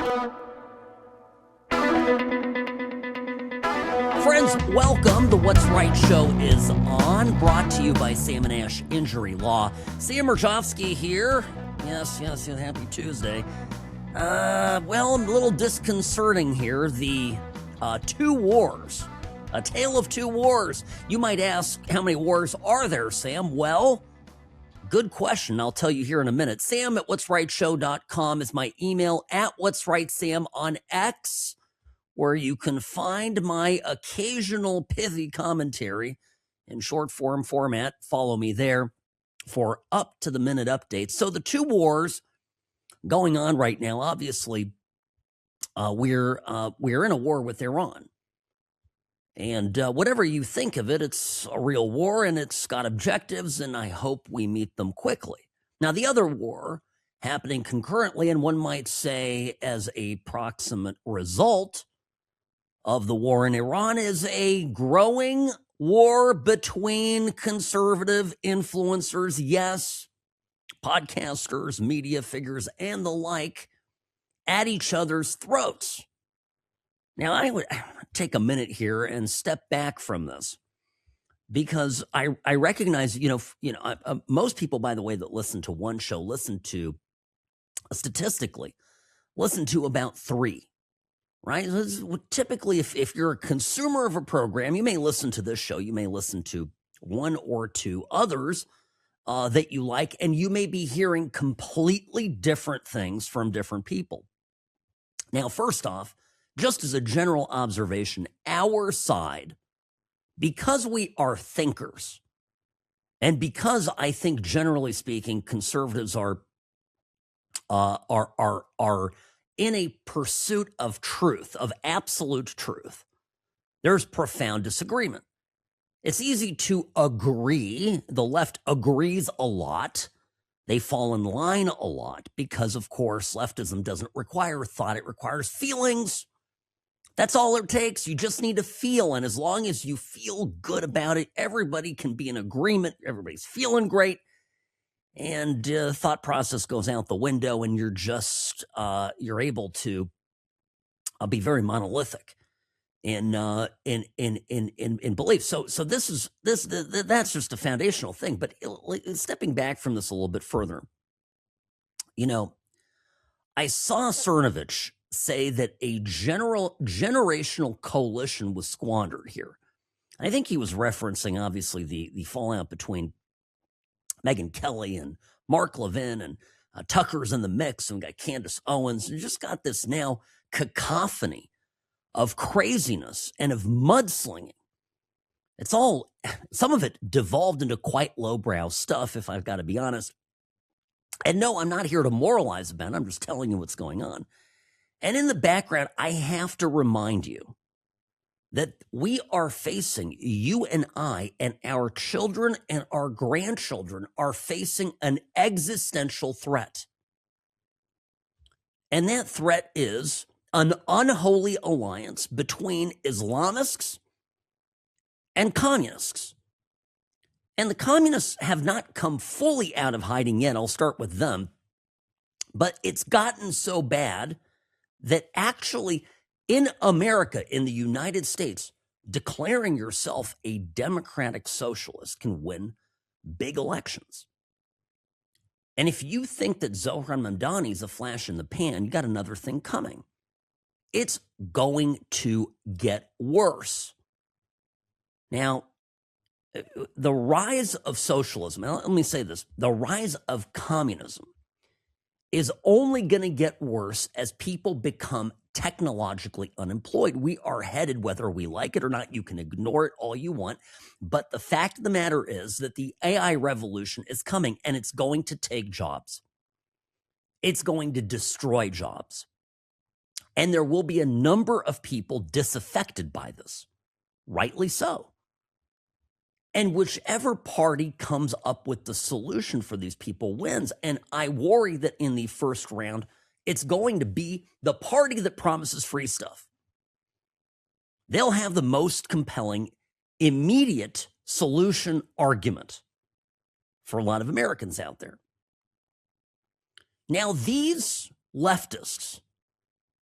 Friends, welcome. The What's Right Show is on, brought to you by Sam & Ash Injury Law. Sam Mirejovsky here. Yes, happy Tuesday. Well, a little disconcerting here. The two wars. A tale of two wars. You might ask, how many wars are there, Sam? Well, good question. I'll tell you here in a minute. Sam at what'srightshow.com is my email, at what'srightsam on X, where you can find my occasional pithy commentary in short form format. Follow me there for up-to-the-minute updates. So the two wars going on right now, obviously, we're in a war with Iran. And whatever you think of it, it's a real war, and it's got objectives, and I hope we meet them quickly. Now, the other war happening concurrently, and one might say as a proximate result of the war in Iran, is a growing war between conservative influencers, yes, podcasters, media figures, and the like, at each other's throats. Now, I would take a minute here and step back from this, because I recognize, most people, by the way, that listen to one show, statistically, listen to about three. Right? Typically, if you're a consumer of a program, you may listen to this show, you may listen to one or two others that you like, and you may be hearing completely different things from different people. Now, first off, just as a general observation, our side, because we are thinkers, and because I think, generally speaking, conservatives are in a pursuit of truth, of absolute truth, there's profound disagreement. It's easy to agree. The left agrees a lot. They fall in line a lot because, of course, leftism doesn't require thought. It requires feelings. That's all it takes. You just need to feel. And as long as you feel good about it, everybody can be in agreement. Everybody's feeling great. And thought process goes out the window, and you're just you're able to be very monolithic in belief. So that's just a foundational thing. But stepping back from this a little bit further, I saw Cernovich say that a generational coalition was squandered here. I think he was referencing, obviously, the fallout between Megyn Kelly and Mark Levin, and Tucker's in the mix, and we got Candace Owens, and just got this now cacophony of craziness and of mudslinging. It's all, some of it devolved into quite lowbrow stuff, if I've got to be honest. And no, I'm not here to moralize about it. I'm just telling you what's going on. And in the background, I have to remind you that we are facing, you and I and our children and our grandchildren are facing an existential threat. And that threat is an unholy alliance between Islamists and communists. And the communists have not come fully out of hiding yet. I'll start with them. But it's gotten so bad that actually, in America, in the United States, declaring yourself a democratic socialist can win big elections. And if you think that Zohran Mamdani is a flash in the pan, you got another thing coming. It's going to get worse. Now, the rise of socialism, let me say this, the rise of communism is only going to get worse as people become technologically unemployed. We are headed, whether we like it or not. You can ignore it all you want. But the fact of the matter is that the AI revolution is coming, and it's going to take jobs. It's going to destroy jobs. And there will be a number of people disaffected by this, rightly so. And whichever party comes up with the solution for these people wins. And I worry that in the first round, it's going to be the party that promises free stuff. They'll have the most compelling, immediate solution argument for a lot of Americans out there. Now, these leftists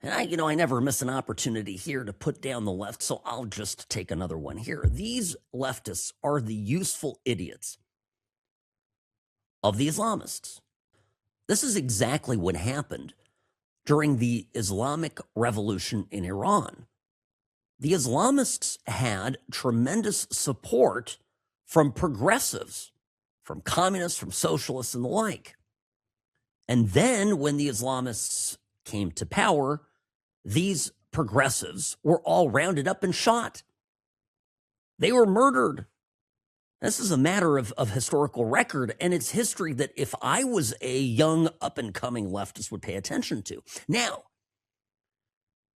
And I never miss an opportunity here to put down the left, so I'll just take another one here. These leftists are the useful idiots of the Islamists. This is exactly what happened during the Islamic Revolution in Iran. The Islamists had tremendous support from progressives, from communists, from socialists, and the like. And then when the Islamists came to power, these progressives were all rounded up and shot. They were murdered. This is a matter of historical record, and it's history that if I was a young up-and-coming leftist would pay attention to. Now,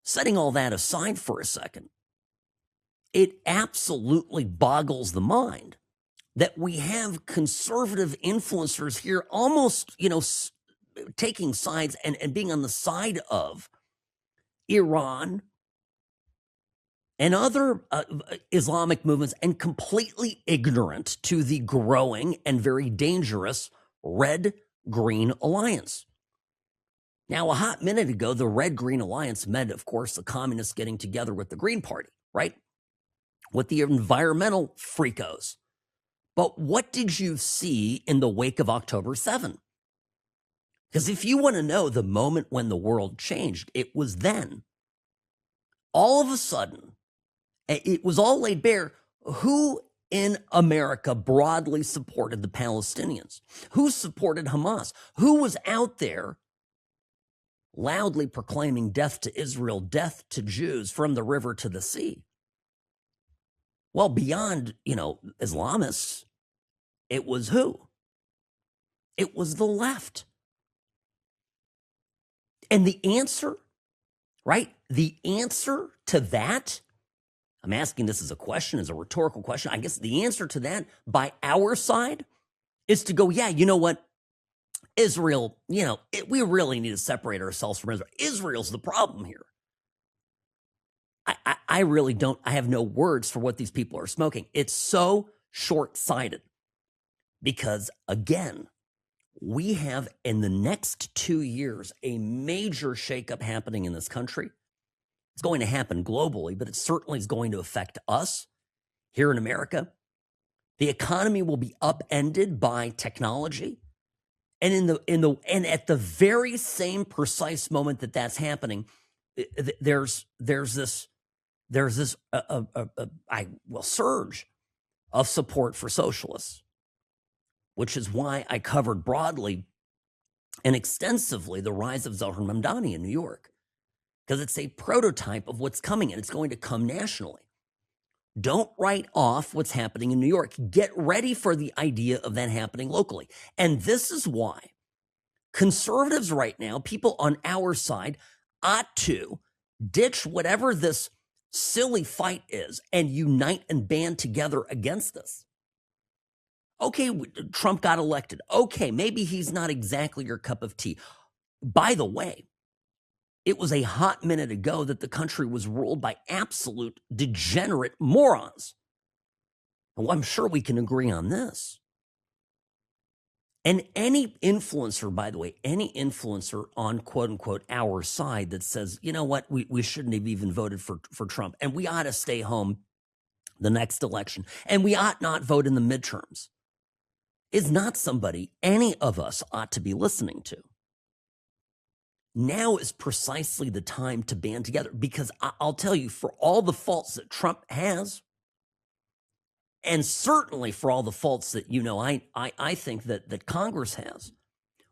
setting all that aside for a second, it absolutely boggles the mind that we have conservative influencers here almost, taking sides and being on the side of Iran and other Islamic movements and completely ignorant to the growing and very dangerous red-green alliance. Now, a hot minute ago, the red-green alliance meant, of course, the communists getting together with the Green Party, right? With the environmental freakos. But what did you see in the wake of October 7? Because if you want to know the moment when the world changed, it was then. All of a sudden, it was all laid bare. Who in America broadly supported the Palestinians? Who supported Hamas? Who was out there loudly proclaiming death to Israel, death to Jews from the river to the sea? Well, beyond, Islamists, it was who? It was the left. And the answer, right? The answer to that, I'm asking this as a question, as a rhetorical question. I guess the answer to that by our side is to go, yeah, you know what? Israel, we really need to separate ourselves from Israel. Israel's the problem here. I really don't, I have no words for what these people are smoking. It's so short-sighted because, again, we have in the next 2 years a major shakeup happening in this country. It's going to happen globally, but it certainly is going to affect us here in America. The economy will be upended by technology. And and at the very same precise moment that that's happening, there's this surge of support for socialists, which is why I covered broadly and extensively the rise of Zohar Mamdani in New York, because it's a prototype of what's coming, and it's going to come nationally. Don't write off what's happening in New York. Get ready for the idea of that happening locally. And this is why conservatives right now, people on our side, ought to ditch whatever this silly fight is and unite and band together against this. Okay, Trump got elected. Okay, maybe he's not exactly your cup of tea. By the way, it was a hot minute ago that the country was ruled by absolute degenerate morons. Well, I'm sure we can agree on this. And any influencer, by the way, any influencer on quote unquote our side that says, you know what, we shouldn't have even voted for Trump and we ought to stay home the next election and we ought not vote in the midterms, is not somebody any of us ought to be listening to. Now is precisely the time to band together, because I'll tell you, for all the faults that Trump has, and certainly for all the faults that, I think that Congress has,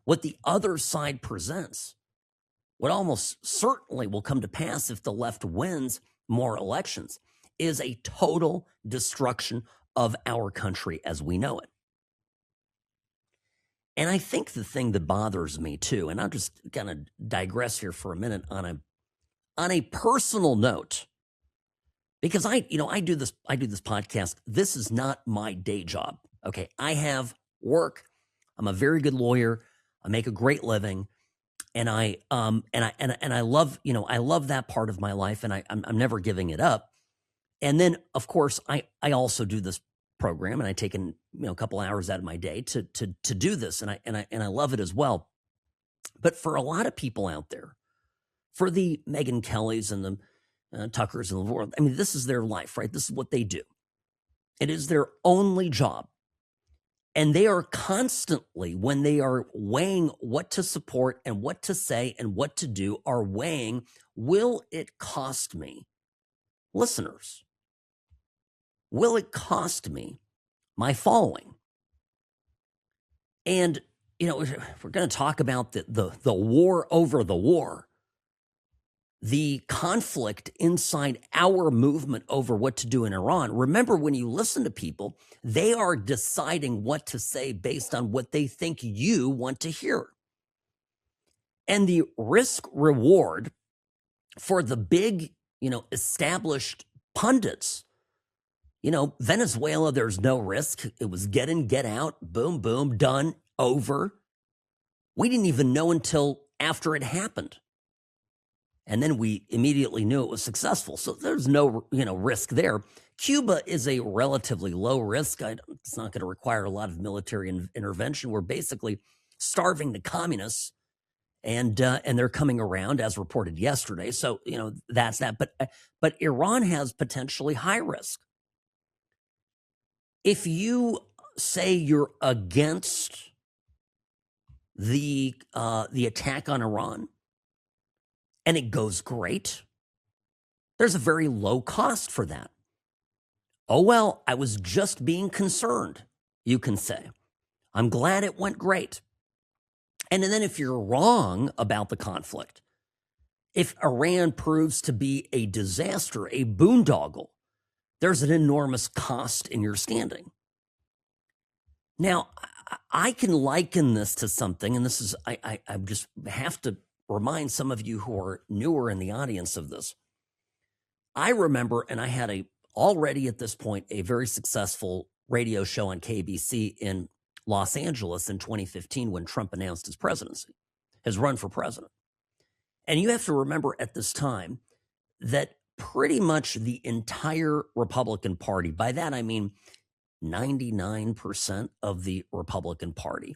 what the other side presents, what almost certainly will come to pass if the left wins more elections, is a total destruction of our country as we know it. And I think the thing that bothers me too, and I'll just kind of digress here for a minute on a personal note, because I do this podcast. This is not my day job. Okay, I have work. I'm a very good lawyer. I make a great living, and I love I love that part of my life, and I'm never giving it up. And then of course I also do this program, and I take a couple hours out of my day to do this, and I love it as well. But for a lot of people out there for the Megyn Kellys and the Tuckers of the world. I mean, this is their life, right? This is what they do. It is their only job. And they are constantly, when they are weighing what to support and what to say and what to do, are weighing, will it cost me, listeners? Will it cost me my following? And, you know, if we're going to talk about the war over the war, the conflict inside our movement over what to do in Iran. Remember, when you listen to people, they are deciding what to say based on what they think you want to hear. And the risk reward for the big, established pundits, Venezuela, there's no risk. It was get in, get out, boom, boom, done, over. We didn't even know until after it happened. And then we immediately knew it was successful. So there's no, risk there. Cuba is a relatively low risk. It's not going to require a lot of military intervention. We're basically starving the communists, and they're coming around, as reported yesterday. So that's that. But Iran has potentially high risk. If you say you're against the attack on Iran, and it goes great, there's a very low cost for that. Oh, well, I was just being concerned, you can say. I'm glad it went great. And then if you're wrong about the conflict, if Iran proves to be a disaster, a boondoggle, there's an enormous cost in your standing. Now, I can liken this to something, and this is, I just have to remind some of you who are newer in the audience of this. I remember, and I had already at this point, a very successful radio show on KBC in Los Angeles in 2015 when Trump announced his presidency, his run for president. And you have to remember at this time that pretty much the entire Republican Party, by that I mean 99% of the Republican Party,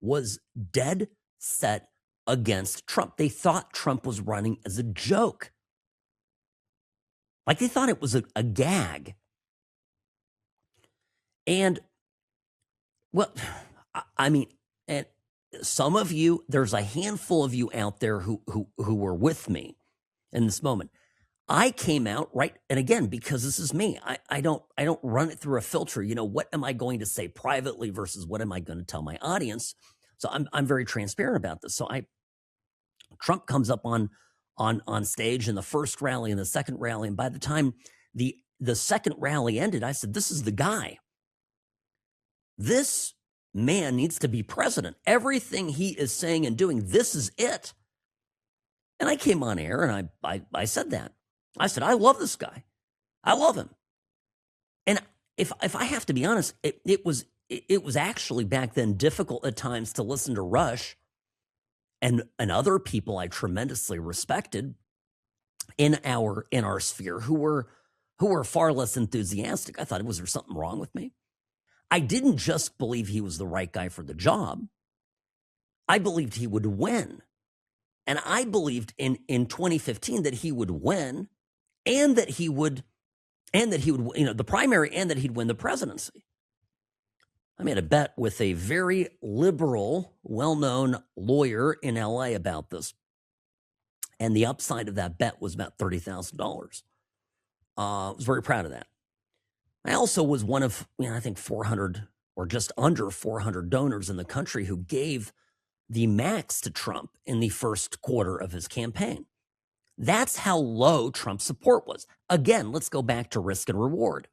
was dead set against Trump. They thought Trump was running as a joke. Like they thought it was a gag. And, well, I mean, and some of you, there's a handful of you out there who were with me in this moment. I came out, right, and again, because this is me, I don't run it through a filter. What am I going to say privately versus what am I going to tell my audience? So I'm very transparent about this. So Trump comes up on stage in the first rally and the second rally, and by the time the second rally ended, I said, this is the guy. This man needs to be president. Everything he is saying and doing, this is it. And I came on air and I said that. I said, I love this guy. I love him. And if I have to be honest, it was actually back then difficult at times to listen to Rush and other people I tremendously respected in our sphere who were far less enthusiastic. I thought, was there something wrong with me? I didn't just believe he was the right guy for the job. I believed he would win. And I believed in 2015 that he would win and that he would the primary and that he'd win the presidency. I made a bet with a very liberal, well-known lawyer in LA about this. And the upside of that bet was about $30,000. I was very proud of that. I also was one of, I think 400 or just under 400 donors in the country who gave the max to Trump in the first quarter of his campaign. That's how low Trump's support was. Again, let's go back to risk and reward.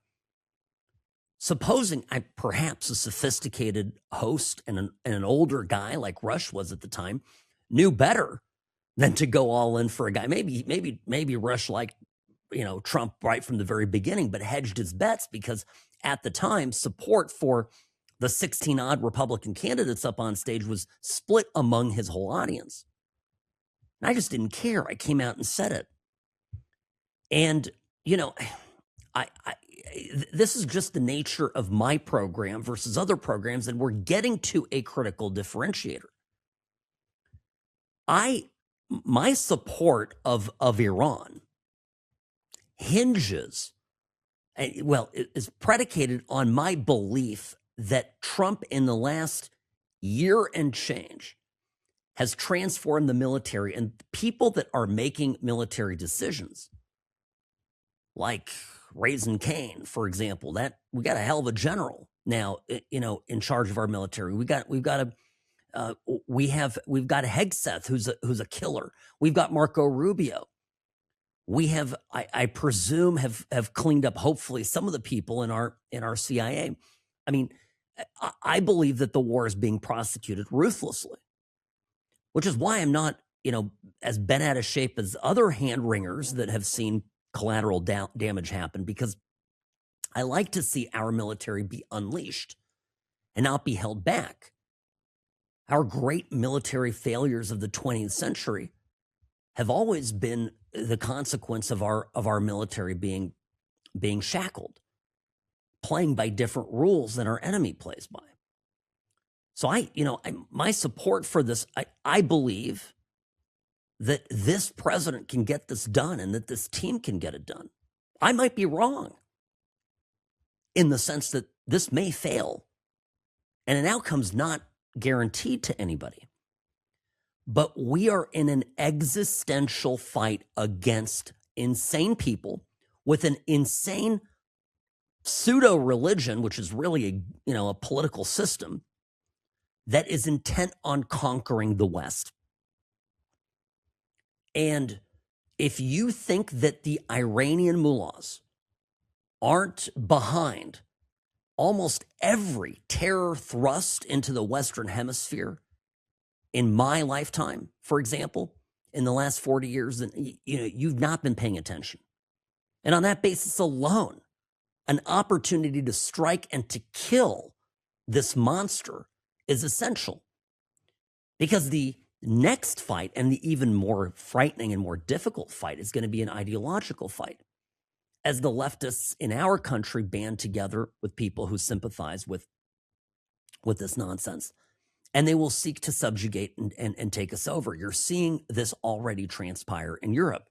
Supposing perhaps a sophisticated host and an older guy like Rush was at the time knew better than to go all in for a guy. Maybe Rush liked Trump right from the very beginning, but hedged his bets because at the time support for the 16 odd Republican candidates up on stage was split among his whole audience. And I just didn't care. I came out and said it. And, this is just the nature of my program versus other programs, and we're getting to a critical differentiator. I my support of Iran hinges, well, it is predicated on my belief that Trump in the last year and change has transformed the military, and people that are making military decisions, like Raising Cane, for example, that we got a hell of a general now, in charge of our military. We've got a Hegseth, who's a killer. We've got Marco Rubio. We have, I presume, have cleaned up, hopefully, some of the people in our CIA. I mean, I believe that the war is being prosecuted ruthlessly, which is why I'm not, as bent out of shape as other hand wringers that have seen collateral damage happen, because I like to see our military be unleashed and not be held back. Our great military failures of the 20th century have always been the consequence of our military being shackled, playing by different rules than our enemy plays by. So my support for this, I believe that this president can get this done and that this team can get it done. I might be wrong in the sense that this may fail and an outcome's not guaranteed to anybody. But we are in an existential fight against insane people with an insane pseudo-religion, which is really a political system that is intent on conquering the West. And if you think that the Iranian mullahs aren't behind almost every terror thrust into the Western Hemisphere in my lifetime, for example, in the last 40 years, then you've not been paying attention. And on that basis alone, an opportunity to strike and to kill this monster is essential. Because the next fight, and the even more frightening and more difficult fight, is going to be an ideological fight, as the leftists in our country band together with people who sympathize with this nonsense. And they will seek to subjugate and take us over. You're seeing this already transpire in Europe,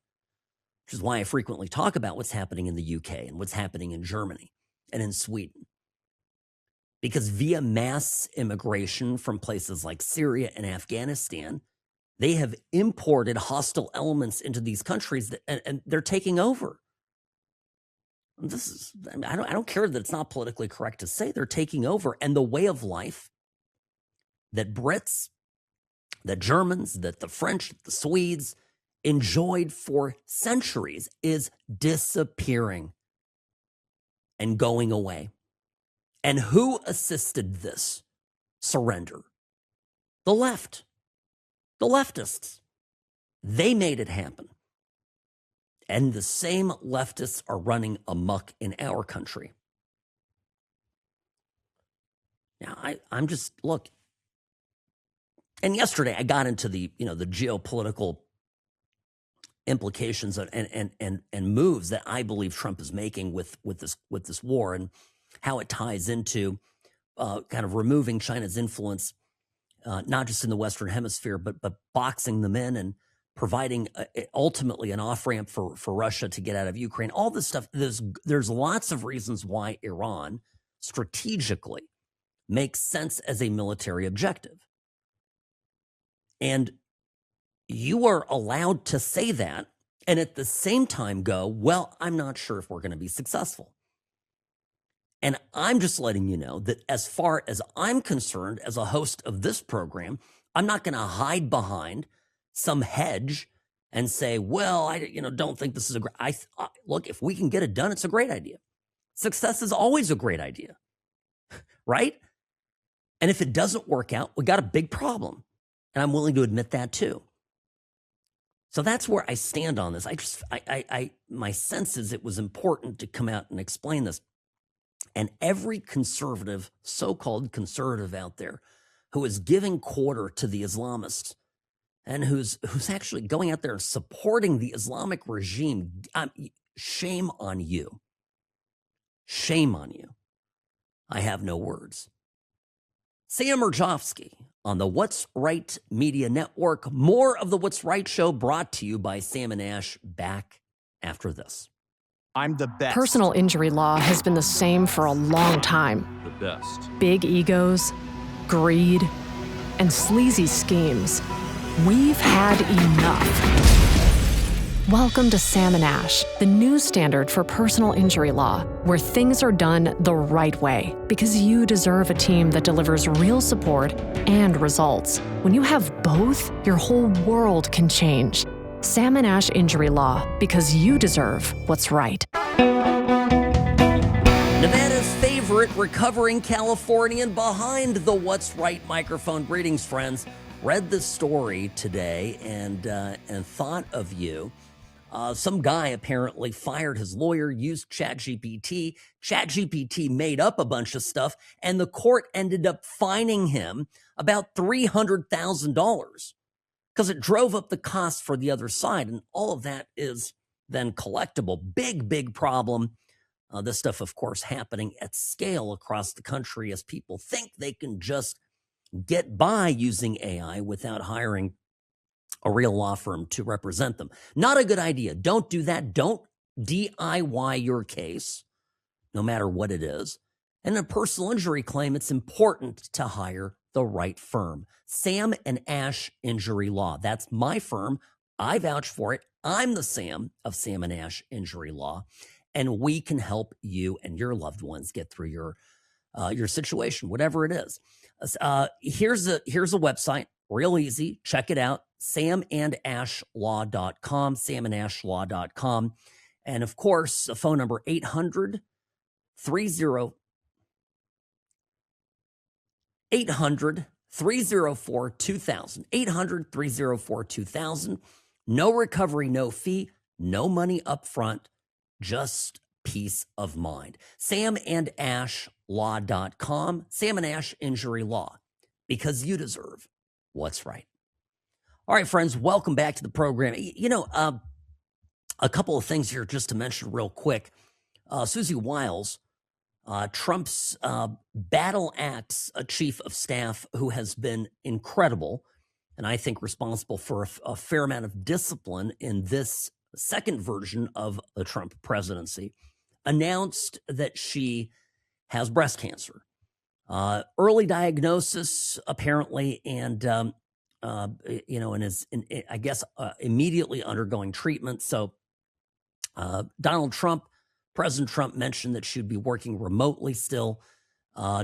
which is why I frequently talk about what's happening in the UK and what's happening in Germany and in Sweden. Because via mass immigration from places like Syria and Afghanistan, they have imported hostile elements into these countries and they're taking over. I don't care that it's not politically correct to say they're taking over, and the way of life that Brits, that Germans, that the French, the Swedes enjoyed for centuries is disappearing and going away. And who assisted this surrender? The left, the leftists. They made it happen. And the same leftists are running amok in our country. Now, I'm just, look, and yesterday I got into the geopolitical implications and moves that I believe Trump is making with this war, and how it ties into kind of removing China's influence, not just in the Western Hemisphere, but boxing them in and providing ultimately an off-ramp for Russia to get out of Ukraine. All this stuff, there's lots of reasons why Iran strategically makes sense as a military objective. And you are allowed to say that and at the same time go, well, I'm not sure if we're going to be successful. And I'm just letting you know that as far as I'm concerned, as a host of this program, I'm not going to hide behind some hedge and say, well, I don't think this is a great, look, if we can get it done, it's a great idea. Success is always a great idea, right? And if it doesn't work out, we got a big problem. And I'm willing to admit that too. So that's where I stand on this. My sense is it was important to come out and explain this. And every conservative, so-called conservative out there who is giving quarter to the Islamists and who's actually going out there and supporting the Islamic regime, shame on you. Shame on you. I have no words. Sam Mirejovsky on the What's Right Media Network. More of the What's Right Show brought to you by Sam and Ash, back after this. I'm the best. Personal injury law has been the same for a long time. The best. Big egos, greed, and sleazy schemes. We've had enough. Welcome to Sam and Ash, the new standard for personal injury law, where things are done the right way, because you deserve a team that delivers real support and results. When you have both, your whole world can change. Sam and Ash Injury Law, because you deserve what's right. Nevada's favorite recovering Californian behind the What's Right microphone. Greetings, friends. Read this story today and thought of you. Some guy apparently fired his lawyer, used ChatGPT. ChatGPT made up a bunch of stuff, and the court ended up fining him about $300,000 because it drove up the cost for the other side, and all of that is then collectible. Big problem. This stuff, of course, happening at scale across the country as people think they can just get by using AI without hiring a real law firm to represent them. Not a good idea. Don't do that. Don't DIY your case, no matter what it is. And in a personal injury claim, it's important to hire the right firm. Sam and Ash Injury Law. That's my firm. I vouch for it. I'm the Sam of Sam and Ash Injury Law, and we can help you and your loved ones get through your situation, whatever it is. Here's a website, real easy. Check it out, samandashlaw.com, samandashlaw.com. And of course, a phone number 800-304-2000, 800-304-2000. No recovery, no fee, no money up front, just peace of mind. samandashlaw.com, Sam and Ash Injury Law, because you deserve what's right. All right, friends, welcome back to the program. You know, a couple of things here just to mention real quick. Susie Wiles, Trump's battle axe chief of staff, who has been incredible and I think responsible for a fair amount of discipline in this second version of the Trump presidency, announced that she has breast cancer. Early diagnosis, apparently, and and is, I guess, immediately undergoing treatment. So President Trump mentioned that she'd be working remotely still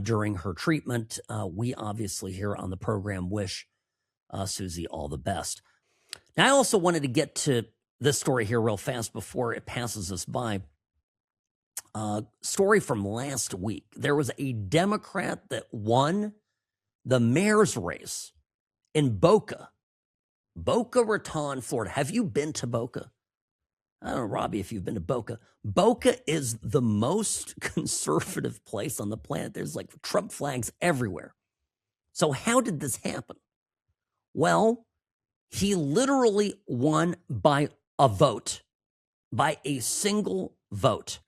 during her treatment. We obviously here on the program wish Susie all the best. Now, I also wanted to get to this story here real fast before it passes us by. Story from last week. There was a Democrat that won the mayor's race in Boca Raton, Florida. Have you been to Boca? I don't know, Robbie, if you've been to Boca. Boca is the most conservative place on the planet. There's like Trump flags everywhere. So how did this happen? Well, he literally won by a vote, by a single vote.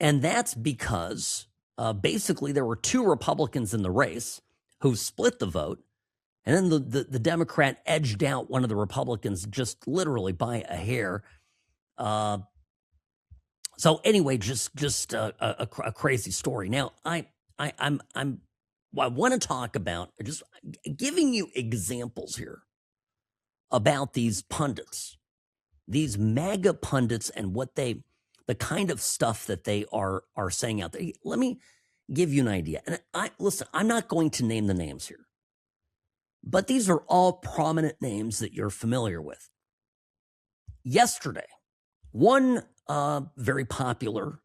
And that's because basically there were two Republicans in the race who split the vote. And then the Democrat edged out one of the Republicans just literally by a hair. So anyway, just a crazy story. Now, I want to talk about just giving you examples here about these pundits, these MAGA pundits, and the kind of stuff that they are saying out there. Let me give you an idea. And listen, I'm not going to name the names here, but these are all prominent names that you're familiar with. Yesterday, one very popular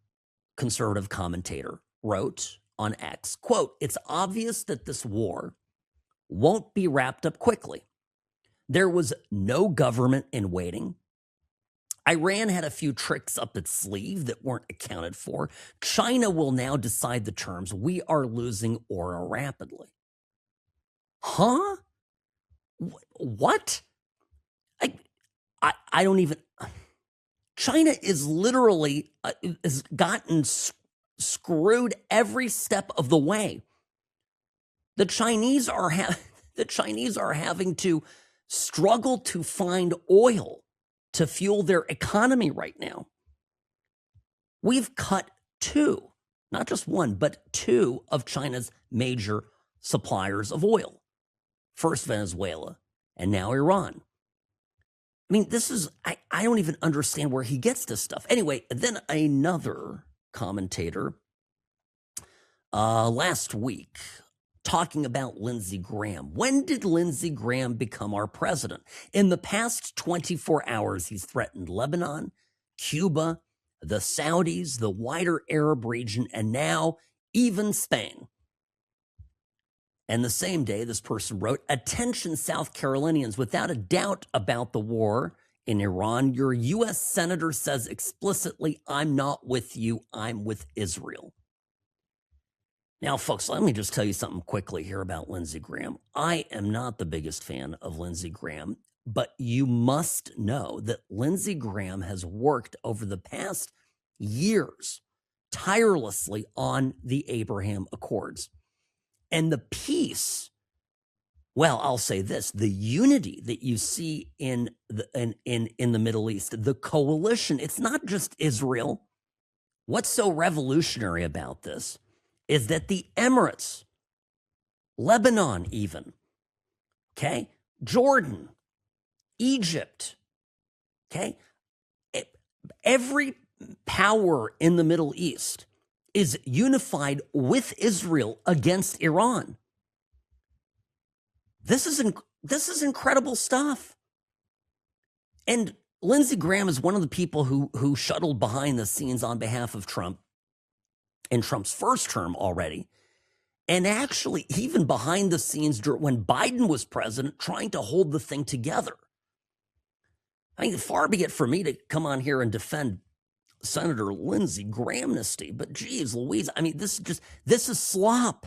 conservative commentator wrote on X, quote, "It's obvious that this war won't be wrapped up quickly. There was no government in waiting. Iran had a few tricks up its sleeve that weren't accounted for. China will now decide the terms. We are losing aura rapidly." Huh? What? I don't even... China is literally has gotten screwed every step of the way. The Chinese are having to struggle to find oil to fuel their economy right now. We've cut two, not just one, but two of China's major suppliers of oil. First Venezuela, and now Iran. I mean, this is, I don't even understand where he gets this stuff. Anyway, then another commentator last week talking about Lindsey Graham. When did Lindsey Graham become our president? In the past 24 hours, he's threatened Lebanon, Cuba, the Saudis, the wider Arab region, and now even Spain. And the same day, this person wrote, "Attention, South Carolinians, without a doubt about the war in Iran, your U.S. senator says explicitly, I'm not with you, I'm with Israel." Now, folks, let me just tell you something quickly here about Lindsey Graham. I am not the biggest fan of Lindsey Graham, but you must know that Lindsey Graham has worked over the past years tirelessly on the Abraham Accords. And the peace, well, I'll say this, the unity that you see in the Middle East, the coalition, it's not just Israel. What's so revolutionary about this is that the Emirates, Lebanon even, okay, Jordan, Egypt, okay, every power in the Middle East is unified with Israel against Iran. This is incredible stuff. And Lindsey Graham is one of the people who shuttled behind the scenes on behalf of Trump in Trump's first term already. And actually, even behind the scenes when Biden was president, trying to hold the thing together. I mean, far be it for me to come on here and defend Senator Lindsey Grahamnesty, but geez Louise, I mean, this is slop.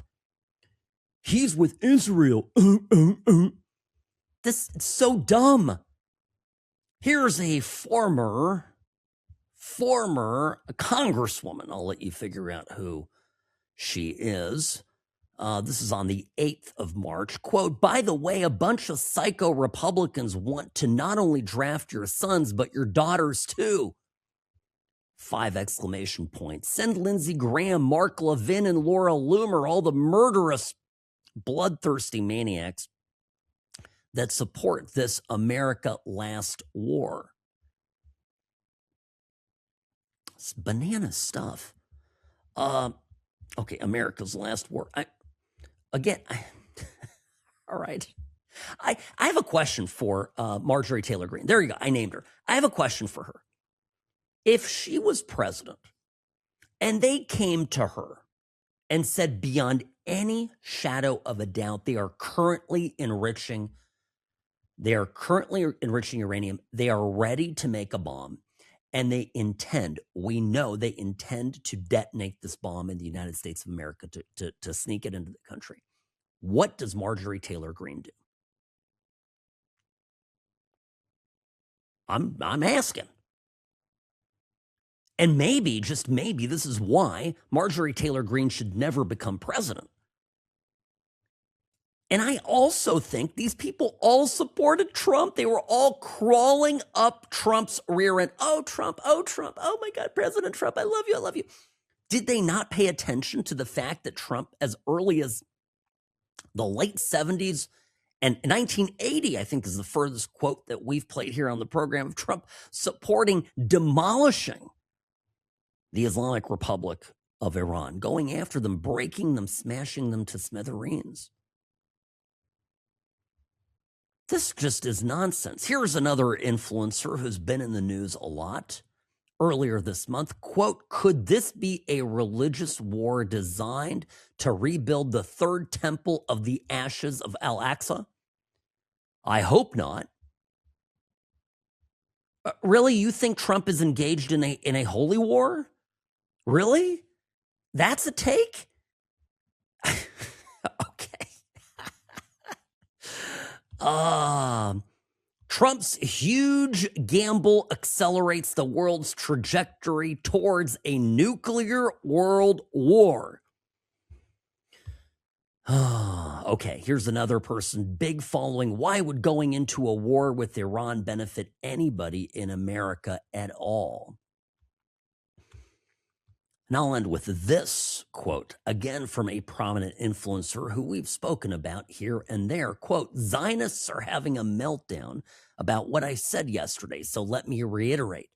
He's with Israel. This is so dumb. Here's a former congresswoman. I'll let you figure out who she is. This is on the 8th of March. Quote, "By the way, a bunch of psycho Republicans want to not only draft your sons, but your daughters too." 5 exclamation points. "Send Lindsey Graham, Mark Levin, and Laura Loomer, all the murderous, bloodthirsty maniacs that support this America Last War." It's banana stuff. Okay, America's Last War. All right. I have a question for Marjorie Taylor Greene. There you go. I named her. I have a question for her. If she was president and they came to her and said beyond any shadow of a doubt, they are currently enriching uranium, they are ready to make a bomb, and we know they intend to detonate this bomb in the United States of America to sneak it into the country. What does Marjorie Taylor Greene do? I'm asking. And maybe, just maybe, this is why Marjorie Taylor Greene should never become president. And I also think these people all supported Trump. They were all crawling up Trump's rear end. Oh, Trump. Oh, Trump. Oh, my God, President Trump. I love you. I love you. Did they not pay attention to the fact that Trump, as early as the late 70s and 1980, I think is the furthest quote that we've played here on the program, of Trump supporting demolishing the Islamic Republic of Iran, going after them, breaking them, smashing them to smithereens? This just is nonsense. Here's another influencer who's been in the news a lot earlier this month. Quote, "Could this be a religious war designed to rebuild the third temple of the ashes of Al-Aqsa? I hope not." Really? You think Trump is engaged in a holy war? Really? That's a take? Okay. Trump's huge gamble accelerates the world's trajectory towards a nuclear world war. Okay, here's another person, big following. Why would going into a war with Iran benefit anybody in America at all? And I'll end with this quote, again from a prominent influencer who we've spoken about here and there. Quote, Zionists are having a meltdown about what I said yesterday, so let me reiterate.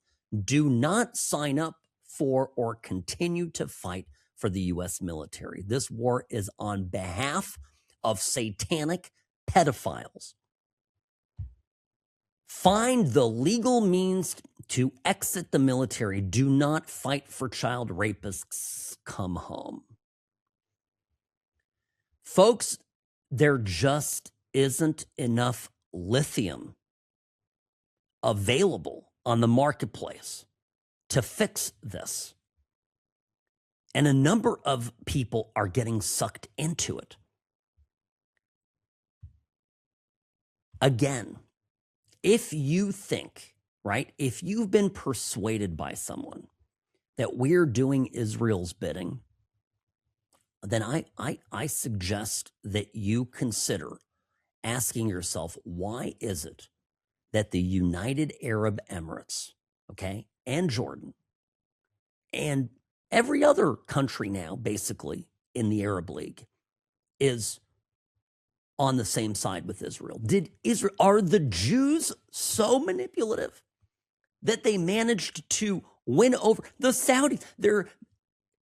Do not sign up for or continue to fight for the U.S. military. This war is on behalf of satanic pedophiles. Find the legal means to exit the military. Do not fight for child rapists. Come home. Folks, there just isn't enough lithium available on the marketplace to fix this. And a number of people are getting sucked into it. Again, if you think, right, if you've been persuaded by someone that we're doing Israel's bidding, then I suggest that you consider asking yourself, why is it that the United Arab Emirates, okay, and Jordan, and every other country now, basically, in the Arab League, is on the same side with Israel? Are the Jews so manipulative that they managed to win over the Saudis? They're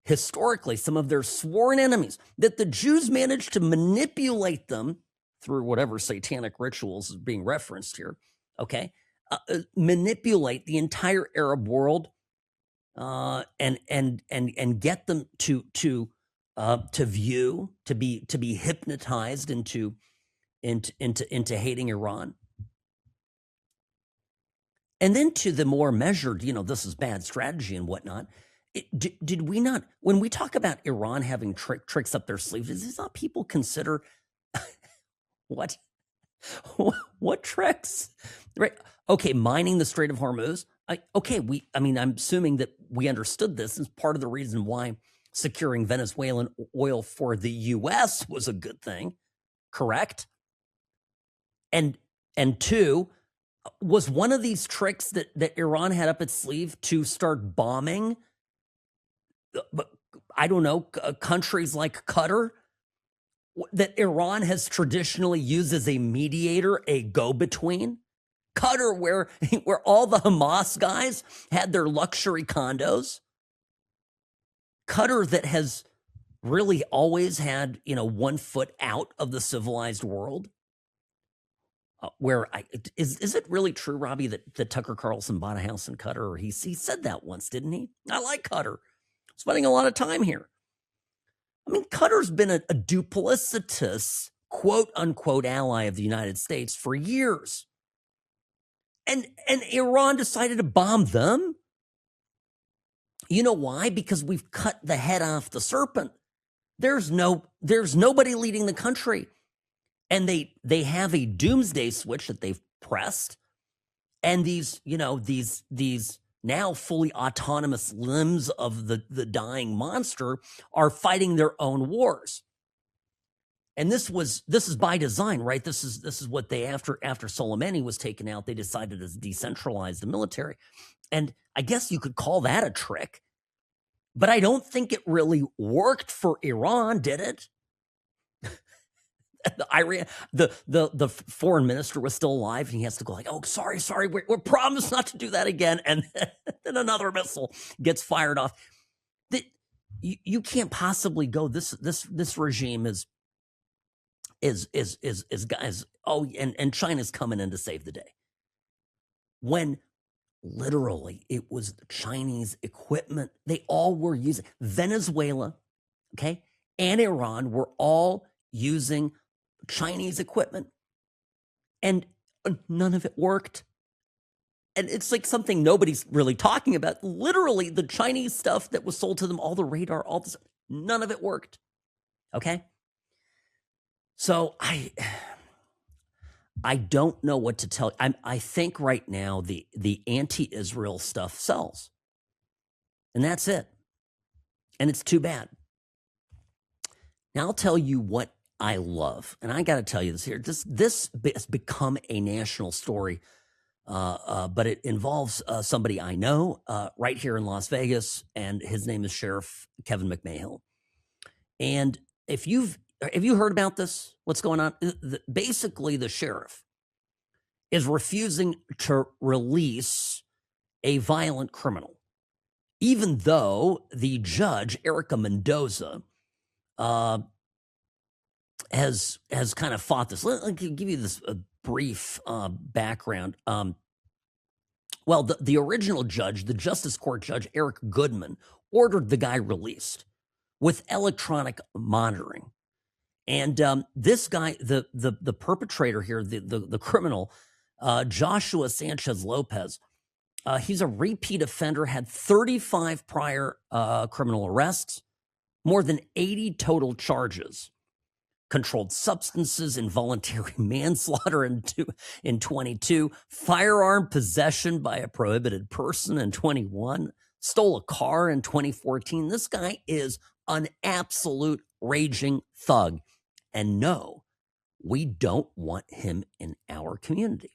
historically some of their sworn enemies, that the Jews managed to manipulate them through whatever satanic rituals is being referenced here, okay? Manipulate the entire Arab world and get them to view, to be hypnotized into hating Iran. And then to the more measured, this is bad strategy and whatnot. Did we not, when we talk about Iran having tricks up their sleeves, does not people consider what tricks? Right? Okay, mining the Strait of Hormuz. I'm assuming that we understood this as part of the reason why securing Venezuelan oil for the U.S. was a good thing, correct? And two, was one of these tricks that Iran had up its sleeve to start bombing, I don't know, countries like Qatar, that Iran has traditionally used as a mediator, a go-between? Qatar, where all the Hamas guys had their luxury condos. Qatar that has really always had, 1 foot out of the civilized world. Is it really true, Robbie, that Tucker Carlson bought a house in Qatar? Or he said that once, didn't he? I like Qatar. Spending a lot of time here. I mean, Qatar's been a duplicitous, quote unquote, ally of the United States for years. And Iran decided to bomb them. You know why? Because we've cut the head off the serpent. There's nobody leading the country. And they have a doomsday switch that they've pressed. And these now fully autonomous limbs of the dying monster are fighting their own wars. And this is by design, right? This is what they, after Soleimani was taken out, they decided to decentralize the military. And I guess you could call that a trick, but I don't think it really worked for Iran, did it? The foreign minister was still alive, and he has to go like, "Oh, sorry, we're promised not to do that again." And then another missile gets fired off. You can't possibly go. This regime is guys. Oh, and China's coming in to save the day. When literally it was Chinese equipment they all were using. Venezuela, okay, and Iran were all using Chinese equipment, and none of it worked. And it's like something nobody's really talking about. Literally, the Chinese stuff that was sold to them, all the radar, all this, none of it worked. Okay? So I don't know what to tell you. I think right now the anti-Israel stuff sells. And that's it. And it's too bad. Now I'll tell you what I love, and I got to tell you this here, this has become a national story, but it involves somebody I know right here in Las Vegas, and his name is Sheriff Kevin McMahill. And have you heard about this? What's going on? Basically, the sheriff is refusing to release a violent criminal, even though the judge, Erica Mendoza, has kind of fought this. Let me give you this brief background. Well, the original judge, the Justice Court Judge Eric Goodman, ordered the guy released with electronic monitoring. And this guy, the perpetrator here, the criminal, Joshua Sanchez Lopez, he's a repeat offender, had 35 prior criminal arrests, more than 80 total charges. Controlled substances, involuntary manslaughter in 22, firearm possession by a prohibited person in 21, stole a car in 2014. This guy is an absolute raging thug. And no, we don't want him in our community.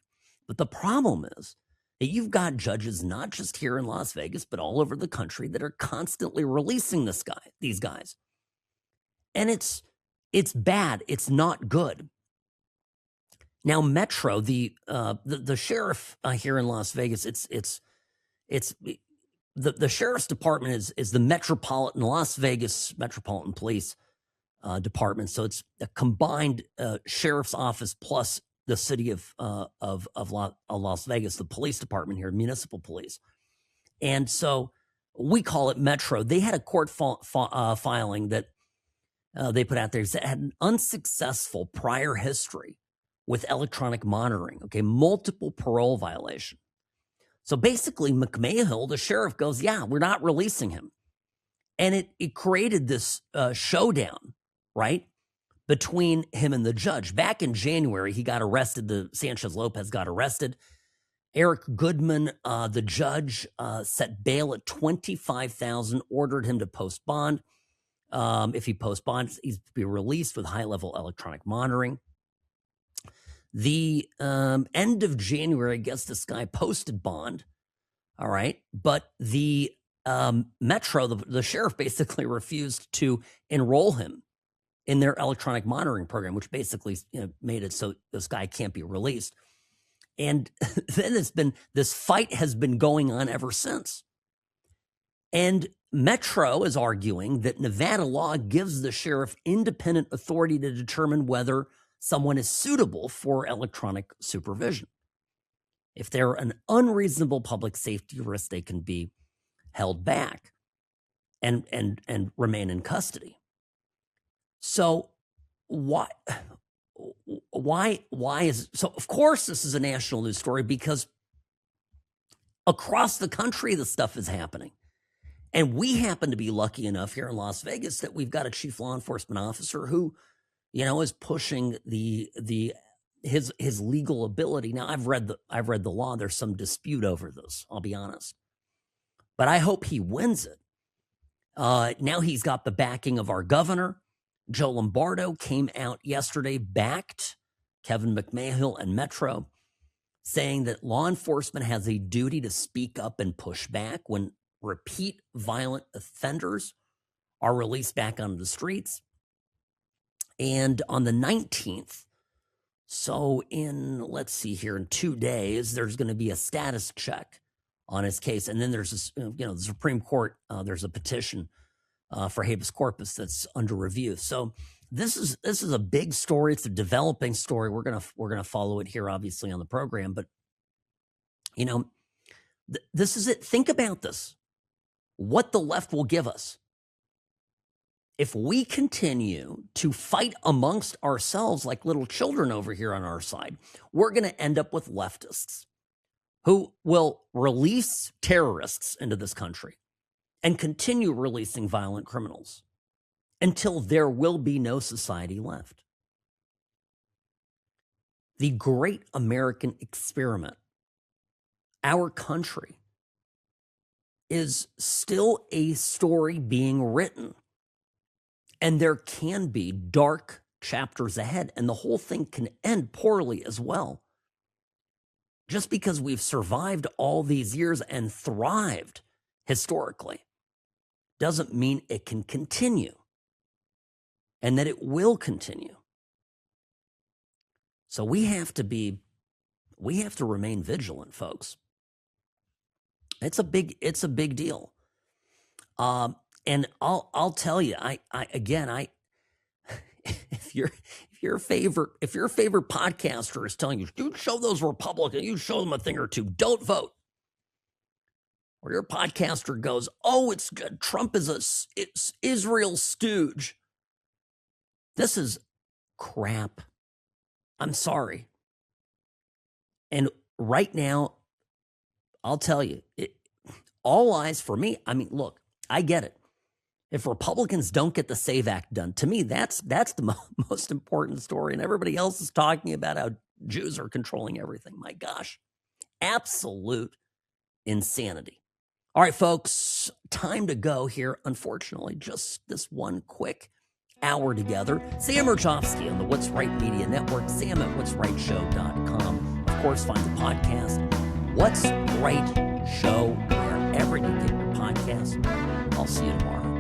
But the problem is that you've got judges not just here in Las Vegas, but all over the country that are constantly releasing these guys. And it's bad. It's not good. Now, Metro, the sheriff here in Las Vegas, the sheriff's department is the Las Vegas Metropolitan Police Department. So it's a combined sheriff's office plus the city of Las Vegas, the police department here, municipal police. And so we call it Metro. They had a court filing that they put out there that had an unsuccessful prior history with electronic monitoring, okay, multiple parole violation. So basically, McMahill, the sheriff, goes, yeah, we're not releasing him. And it created this showdown, right, between him and the judge. Back in January, he got arrested. The Sanchez Lopez got arrested. Eric Goodman, the judge, set bail at $25,000, ordered him to post bond. If he post bonds, he's to be released with high-level electronic monitoring. The end of January, I guess this guy posted bond, all right, but the Metro, the sheriff, basically refused to enroll him in their electronic monitoring program, which basically made it so this guy can't be released. And then this fight has been going on ever since. And Metro is arguing that Nevada law gives the sheriff independent authority to determine whether someone is suitable for electronic supervision. If they're an unreasonable public safety risk, they can be held back and remain in custody. So why is so? Of course, this is a national news story because across the country, this stuff is happening. And we happen to be lucky enough here in Las Vegas that we've got a chief law enforcement officer who, is pushing his legal ability. Now, I've read the law. There's some dispute over this, I'll be honest. But I hope he wins it. Now he's got the backing of our governor. Joe Lombardo came out yesterday, backed Kevin McMahill and Metro, saying that law enforcement has a duty to speak up and push back when repeat violent offenders are released back onto the streets. And on the 19th, so let's see here, in 2 days, there's going to be a status check on his case. And then there's this, the Supreme Court, there's a petition for habeas corpus that's under review. So this is a big story. It's a developing story. We're gonna follow it here, obviously, on the program. But this is it. Think about this. What the left will give us if we continue to fight amongst ourselves like little children over here on our side. We're going to end up with leftists who will release terrorists into this country and continue releasing violent criminals until there will be no society left. The great American experiment, our country, is still a story being written. And there can be dark chapters ahead, and the whole thing can end poorly as well. Just because we've survived all these years and thrived historically doesn't mean it can continue and that it will continue. So we have to remain vigilant, folks. It's a big deal. And I'll tell you, if your favorite podcaster is telling you, you show those Republicans, you show them a thing or two, don't vote. Or your podcaster goes, oh, it's good. Trump is it's Israel's stooge. This is crap. I'm sorry. And right now, I'll tell you, all eyes for me. I mean, look, I get it. If Republicans don't get the SAVE Act done, to me, that's the most important story. And everybody else is talking about how Jews are controlling everything. My gosh, absolute insanity. All right, folks, time to go here. Unfortunately, just this one quick hour together. Sam Mirejovsky on the What's Right Media Network, Sam at what'srightshow.com. Of course, find the podcast, What's Right Show, wherever you get your podcast. I'll see you tomorrow.